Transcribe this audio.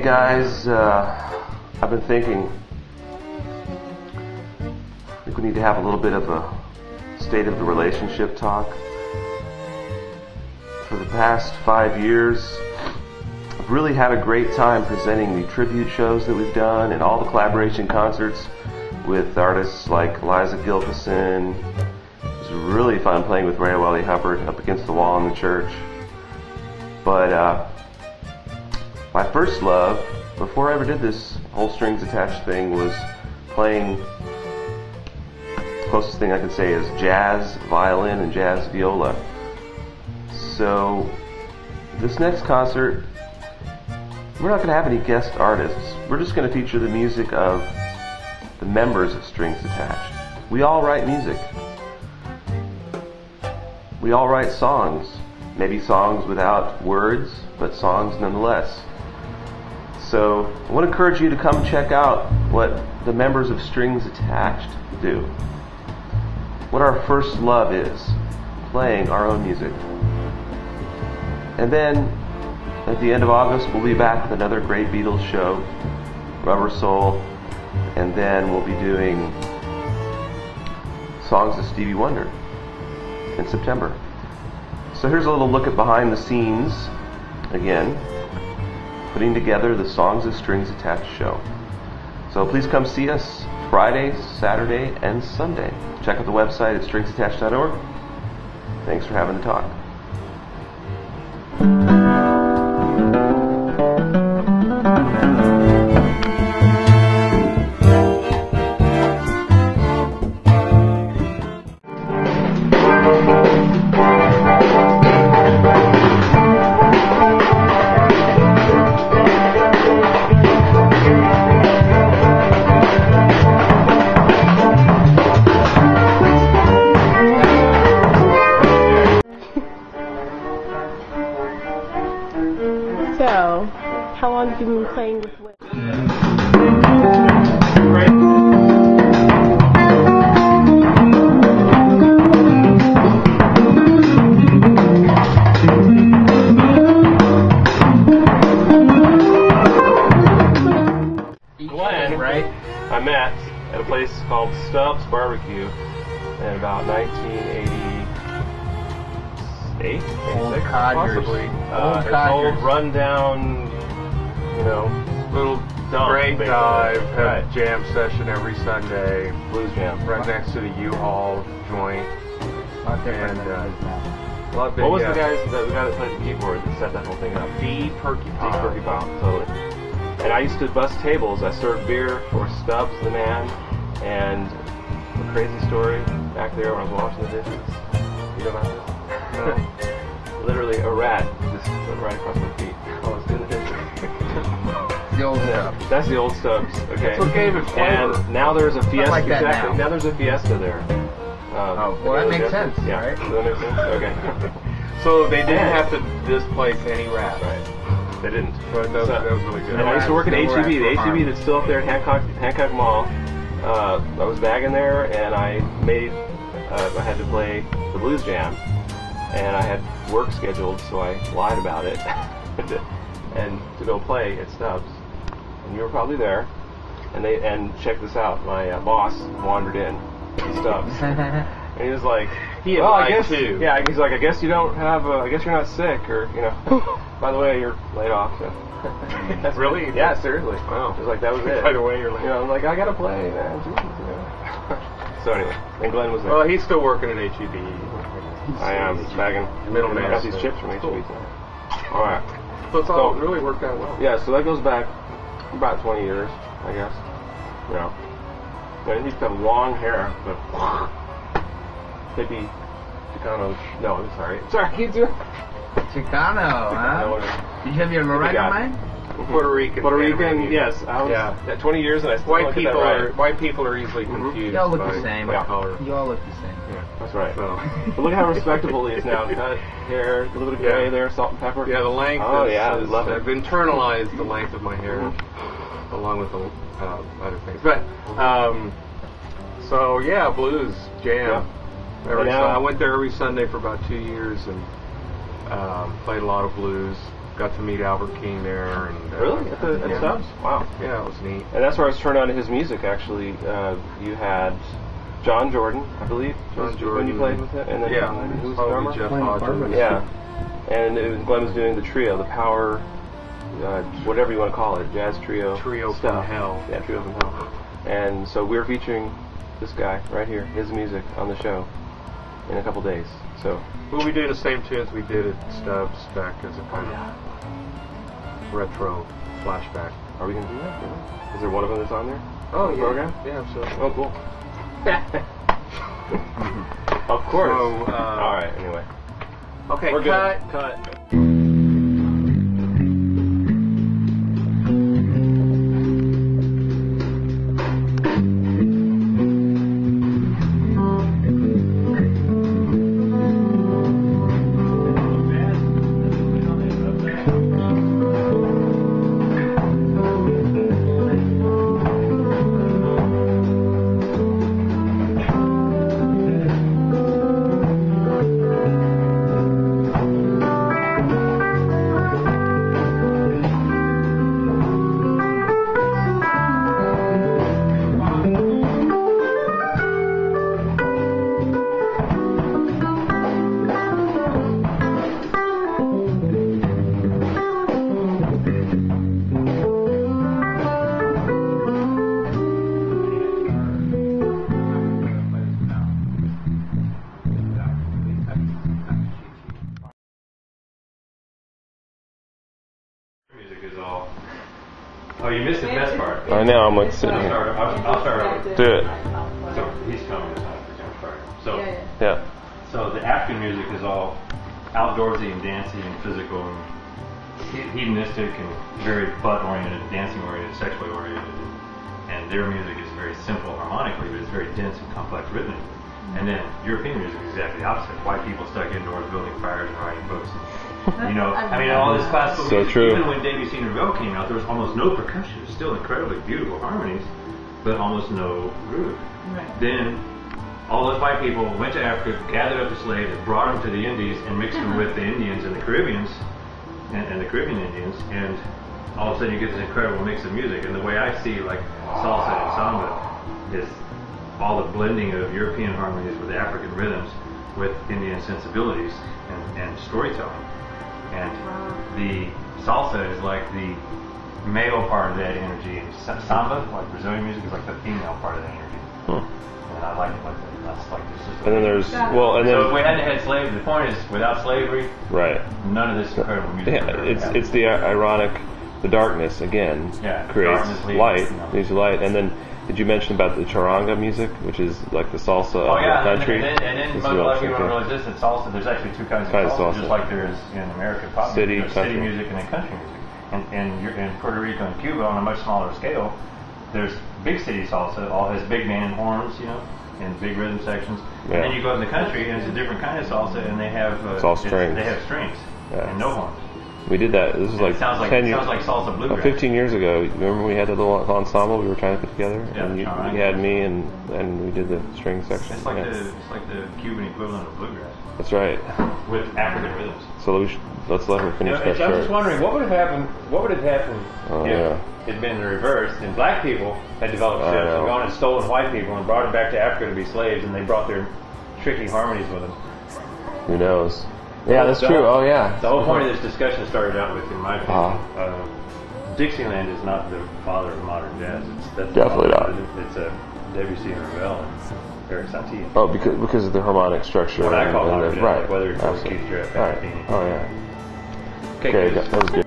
Hey guys, I've been thinking, I think we need to have a little bit of a state of the relationship talk. For the past 5 years, I've really had a great time presenting the tribute shows that we've done and all the collaboration concerts with artists like Liza Gilkyson. It was really fun playing with Ray Welly Hubbard up against the wall in the church. But my first love, before I ever did this whole strings attached thing, was playing, the closest thing I could say is jazz violin and jazz viola. So this next concert, we're not going to have any guest artists. We're just going to feature the music of the members of Strings Attached. We all write music. We all write songs. Maybe songs without words, but songs nonetheless. So I want to encourage you to come check out what the members of Strings Attached do. What our first love is, playing our own music. And then at the end of August we'll be back with another great Beatles show, Rubber Soul, and then we'll be doing songs of Stevie Wonder in September. So here's a little look at behind the scenes, again, putting together the Songs of Strings Attached show. So please come see us Friday, Saturday, and Sunday. Check out the website at stringsattached.org. Thanks for having the talk. So, how long have you been playing with Whip? Glenn, right? I met at a place called Stubbs Barbecue in about 1988, 86, possibly. It's old rundown, you know, little dump, break basically. dive, have Right. a jam session every Sunday, Blues jam. right next to the U-Haul joint. And, What was the guy that played the keyboard that set that whole thing up? D. Porcupine. Porcupine, totally. And I used to bust tables. I served beer for Stubbs the man, and a crazy story back there when I was washing the dishes. You know about this? No. Literally a rat just went right across my feet while I was doing the dishes. The old Yeah, that's the old Stubbs. Okay. That's what gave it flavor. And now there's a Fiesta. like that exactly. now. Now there's a Fiesta there. Oh, well, that makes sense, Yeah. right? Does that make sense? Okay. So they didn't And- have to displace any rat. Right. They didn't. But that was really good. And I used to work at Still HEB. The rats for HEB harm. that's still up there at Hancock Mall. I was bagging there, and I had to play the blues jam, and I had work scheduled, so I lied about it, and to go play at Stubbs. And you were probably there, and check this out. My boss wandered in to Stubbs, and he was like, He had "Well, I lied guess, too." yeah." He's like, "I guess you don't have. I guess you're not sick, or you know. By the way, you're laid off." So. Really? Yeah, seriously. Wow. It was like, that was it. By the way, you're like, You know, I'm like, I gotta play, man. Jesus, you know. So anyway, and Glenn was there. well, he's still working at HEB. I am bagging. Middleman. I got these chips from HEB. Cool. All right. So it's all really worked out well. Yeah, so that goes back about 20 years, I guess. You know. And he used to have long hair, but hippie Chicano. No, I'm sorry. Sorry, you do. Chicano, huh? Did you have your Lorena guy. mind? Puerto Rican. Puerto Rican, Panamanian. yes. I was Yeah. at 20 years, and I still White don't get people that right. are easily confused. You all look by the same. by color. You all look the same. Yeah. That's right. So, But look how respectable he is now. Cut hair, a little bit of gray Yeah. there, salt and pepper. yeah, the length. Oh, is, yeah, I is- love it. I've internalized the length of my hair, along with the other things. But so yeah, blues jam. And now- I went there every Sunday for about 2 years and played a lot of blues. got to meet Albert King there. And Really? At yeah. Stubbs? Wow. Yeah, it was neat. And that's where I was turned on to his music, actually. You had John Jordan, I believe, John Jordan. when you played with it, and then who was the drummer? Jeff Hodges. Yeah, and Glenn was doing the trio, the power, whatever you want to call it, jazz trio. Trio stuff. from Hell. Yeah, Trio from Hell. And so we're featuring this guy right here, his music on the show in a couple days. So. Well, we do the same tunes we did at Stubbs back as a kind of retro flashback. Are we gonna do that? Really? Is there one of them that's on there? Oh, the yeah. program? Yeah, absolutely. Oh, cool. Of course. So, all right. Anyway. Okay, We're cut. good. Cut. Oh, you missed the best part. I know. I'm like sitting here. I'll start over. Do it. So he's coming this time for Jim Stark. So Yeah. So the African music is all outdoorsy and dancey and physical and hedonistic and very butt-oriented, dancing-oriented, sexually oriented. And their music is very simple harmonically, but it's very dense and complex rhythmically. And then European music is exactly the opposite. White people stuck indoors building fires and writing books. And, you know, I mean, all this classical So music, true. even when Debussy and Ravel came out, there was almost no percussion. It was still incredibly beautiful harmonies, but almost no groove. Right. Then all those white people went to Africa, gathered up the slaves, brought them to the Indies, and mixed them with the Indians and the Caribbeans, and the Caribbean Indians, and all of a sudden you get this incredible mix of music. And the way I see like salsa and samba is all the blending of European harmonies with African rhythms with Indian sensibilities and storytelling. And the salsa is like the male part of that energy, and samba, like Brazilian music, is like the female part of that energy. And I like it like that. That's like this. And then there's So if we hadn't had slavery, the point is, without slavery, right. none of this incredible music. Yeah, would ever it's happen. it's the ironic, the darkness again creates darkness leads, light, you know. leads to light. And then did you mention about the charanga music, which is like the salsa Oh of yeah, the country? and then This a is lot what of people I'm don't thinking. realize this. That salsa, there's actually two kinds Kinds of of salsa, salsa. just like there's in American pop City, music. There's city country. music and then country music. And you're in Puerto Rico and Cuba on a much smaller scale. There's big city salsa, all has big band horns, you know, and big rhythm sections. Yeah. And then you go in the country and it's a different kind of salsa, and they have It's all strings. They have strings Yeah. and no horns. We did that. This was And like it sounds like 10 years. sounds like salsa bluegrass. 15 years ago, remember we had the little ensemble we were trying to put together, Yeah, and you charanga. had me, and we did the string section. It's like Yeah. it's like the Cuban equivalent of bluegrass That's right. with African rhythms. So let's let her finish that I'm story. just wondering what would have happened. What would have happened Oh, if yeah. it had been the reverse and black people had developed I ships know. and gone and stolen white people and brought them back to Africa to be slaves, and they brought their tricky harmonies with them. Who knows? Yeah, that's The true. whole- Oh, yeah. The whole point of this discussion started out with, in my opinion, Uh-huh. Dixieland is not the father of modern jazz. That's Definitely the not. father. It's Debussy and Ravel and Eric Satie. Oh, because of the harmonic structure. What I call and modern the, jazz, right. like whether it's Absolutely. Keith Jarrett, Right. Pat Metheny. Oh, yeah. Okay, Okay, good. that was good.